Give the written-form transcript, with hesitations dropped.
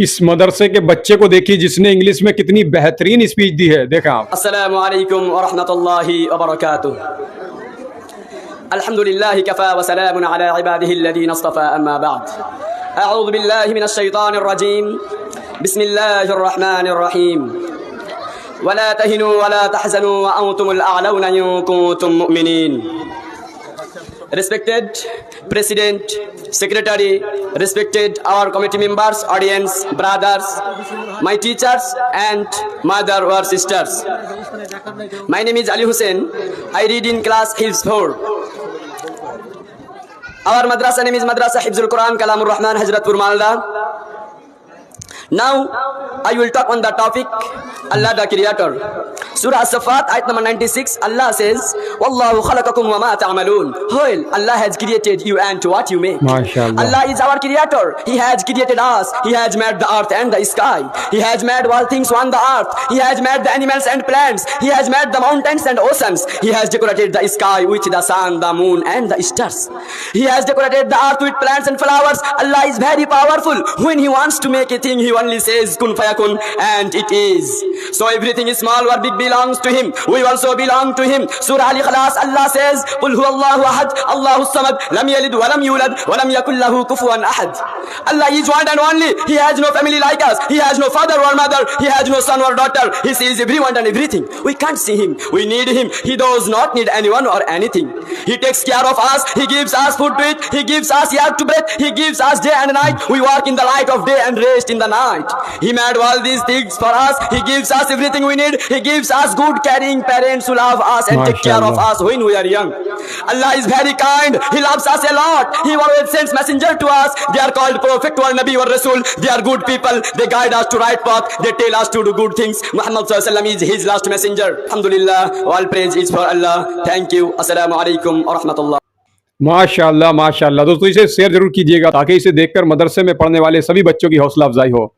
इस मदरसे के बच्चे को देखिए जिसने इंग्लिश में कितनी बेहतरीन स्पीच दी है। देखा आप। अस्सलामु अलैकुम व रहमतुल्लाहि व बरकातुहू। अल्हम्दुलिल्लाहि कफ़ा व सलामुन अला इबादिहि अल्लज़ीना इस्तफ़ा अम्मा बअद। अऊज़ु बिल्लाहि मिनश शैतानिर रजीम। बिस्मिल्लाहिर रहमानिर रहीम। वला तहिनु वला तहज़नु व अंतुमुल अअलौना इन कुंतुम मुमिनीन। Respected President, Secretary, respected our committee members, audience, brothers, my teachers and mother or sisters. My name is Ali Hussain. I read in class Hifz 4. Our madrasa name is Madrasa Hifzul Quran Kalamur Rahman Hazratpur Malda. Now I will talk on the topic Allah the Creator. Surah As-Saffat, ayat number 96, Allah says, Wallahu khalaqakum wa ma ta'malun. Well, Allah has created you and what you make. MashaAllah. Allah is our creator. He has created us. He has made the earth and the sky. He has made all things on the earth. He has made the animals and plants. He has made the mountains and oceans. He has decorated the sky with the sun, the moon and the stars. He has decorated the earth with plants and flowers. Allah is very powerful. When He wants to make a thing, He only says kun fayakun and it is. So everything is small or big belongs to Him. We also belong to Him. Surah Al-Ikhlas, Allah says, Qul huwa Allahu ahad, Allahu samad, lam yalid wa lam yulad, wa lam yakul lahu kufuwan ahad. Allah is one and only. He has no family like us. He has no father or mother. He has no son or daughter. He sees everyone and everything. We can't see Him. We need Him. He does not need anyone or anything. He takes care of us. He gives us food to eat. He gives us air to breathe. He gives us day and night. We work in the light of day and rest in the night. He made all these things for us. He gives us everything we need. He gives us good caring parents who love us and take care of us when we are young. Allah is very kind. He loves us a lot. He always sends messenger to us. They are called Prophet or Nabi or Rasul. They are good people. They guide us to right path. They tell us to do good things. Muhammad Sallallahu Alaihi Wasallam is His last messenger. Alhamdulillah. All praise is for Allah. Thank you. Assalamu alaikum wa rahmatullah. माशाअल्लाह माशाअल्लाह। दोस्तों इसे share जरूर कीजिएगा ताकि इसे देखकर मदरसे में पढ़ने वाले सभी बच्चों की हौसला अफजाई हो।